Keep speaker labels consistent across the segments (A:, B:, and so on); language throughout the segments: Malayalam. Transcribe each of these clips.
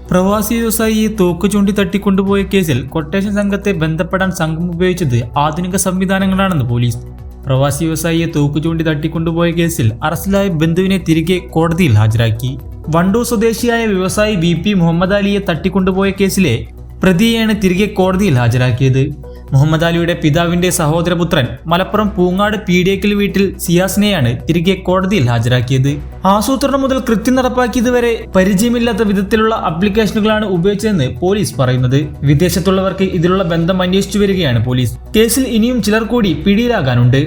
A: പ്രവാസി വ്യവസായിയെ തോക്ക് ചൂണ്ടി തട്ടിക്കൊണ്ടുപോയ കേസിൽ കൊട്ടേഷൻ സംഘത്തെ ബന്ധപ്പെടാൻ സംഘം ഉപയോഗിച്ചത് ആധുനിക സംവിധാനങ്ങളാണെന്ന് പോലീസ്. പ്രവാസി വ്യവസായിയെ തോക്ക് ചൂണ്ടി തട്ടിക്കൊണ്ടുപോയ കേസിൽ അറസ്റ്റിലായ ബന്ധുവിനെ തിരികെ കോടതിയിൽ ഹാജരാക്കി. വണ്ടൂർ സ്വദേശിയായ വ്യവസായി VP മുഹമ്മദ് അലിയെ തട്ടിക്കൊണ്ടുപോയ കേസിലെ പ്രതിയെയാണ് തിരികെ കോടതിയിൽ ഹാജരാക്കിയത്. മുഹമ്മദ് അലിയുടെ പിതാവിന്റെ സഹോദരപുത്രൻ മലപ്പുറം പൂങ്ങാട് പീഡിയക്കൽ വീട്ടിൽ സിയാസിനെയാണ് തിരികെ കോടതിയിൽ ഹാജരാക്കിയത്. ആസൂത്രണം മുതൽ കൃത്യം നടപ്പാക്കിയത് വരെ പരിചയമില്ലാത്ത വിധത്തിലുള്ള ആപ്ലിക്കേഷനുകളാണ് ഉപയോഗിച്ചതെന്ന് പോലീസ് പറയുന്നത്. വിദേശത്തുള്ളവർക്ക് ഇതിലുള്ള ബന്ധം അന്വേഷിച്ചു വരികയാണ് പോലീസ്. കേസിൽ ഇനിയും ചിലർ കൂടി പിടിയിലാകാനുണ്ട്.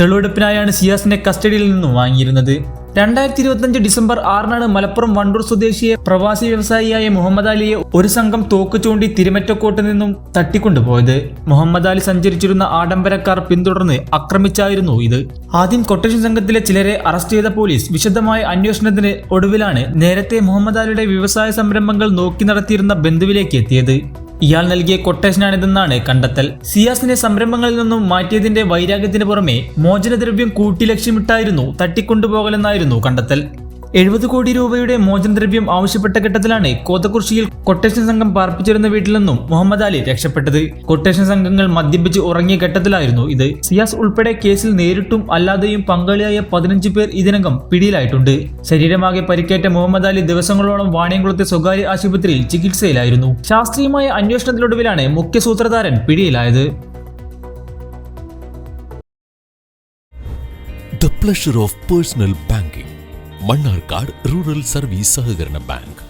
A: തെളിവെടുപ്പിനായാണ് സിയാസിനെ കസ്റ്റഡിയിൽ നിന്നും വാങ്ങിയിരുന്നത്. 2025 ഡിസംബർ 6 മലപ്പുറം വണ്ടൂർ സ്വദേശിയെ പ്രവാസി വ്യവസായിയായ മുഹമ്മദ് അലിയെ ഒരു സംഘം തോക്ക് ചൂണ്ടി തിരുമറ്റക്കോട്ട് നിന്നും തട്ടിക്കൊണ്ടുപോയത്. മുഹമ്മദ് അലി സഞ്ചരിച്ചിരുന്ന ആഡംബര കാർ പിന്തുടർന്ന് ആക്രമിച്ചായിരുന്നു ഇത്. ആദ്യം കൊട്ടേഷൻ സംഘത്തിലെ ചിലരെ അറസ്റ്റ് ചെയ്ത പോലീസ് വിശദമായ അന്വേഷണത്തിന് ഒടുവിലാണ് നേരത്തെ മുഹമ്മദ് അലിയുടെ വ്യവസായ സംരംഭങ്ങൾ നോക്കി നടത്തിയിരുന്ന ബന്ധുവിലേക്ക് എത്തിയത്. ഇയാൾ നൽകിയ കൊട്ടേഷനാണിതെന്നാണ് കണ്ടെത്തൽ. സിയാസിനെ സംരംഭങ്ങളിൽ നിന്നും മാറ്റിയതിന്റെ വൈരാഗ്യത്തിന് പുറമെ മോചനദ്രവ്യം കൂട്ടി ലക്ഷ്യമിട്ടായിരുന്നു തട്ടിക്കൊണ്ടുപോകലെന്നായിരുന്നു കണ്ടെത്തൽ. 70 കോടി രൂപയുടെ മോചനദ്രവ്യം ആവശ്യപ്പെട്ട ഘട്ടത്തിലാണ് കോതകുർശിയിൽ കൊട്ടേഷൻ സംഘം പാർപ്പിച്ചിരുന്ന വീട്ടിൽ നിന്നും മുഹമ്മദ് അലി രക്ഷപ്പെട്ടത്. കൊട്ടേഷൻ സംഘങ്ങൾ മദ്യപിച്ച് ഉറങ്ങിയ ഘട്ടത്തിലായിരുന്നു ഇത്. സിയാസ് ഉൾപ്പെടെ കേസിൽ നേരിട്ടും അല്ലാതെയും പങ്കാളിയായ 15 പേർ ഇതിനകം പിടിയിലായിട്ടുണ്ട്. ശരീരമാകെ പരിക്കേറ്റ മുഹമ്മദ് അലി ദിവസങ്ങളോളം വാണിയംകുളത്തെ സ്വകാര്യ ആശുപത്രിയിൽ ചികിത്സയിലായിരുന്നു. ശാസ്ത്രീയമായ അന്വേഷണത്തിനൊടുവിലാണ് മുഖ്യ സൂത്രധാരൻ പിടിയിലായത്.
B: The pleasure of personal banking. Mannarkkad rural service സഹകരണ ബാങ്ക്.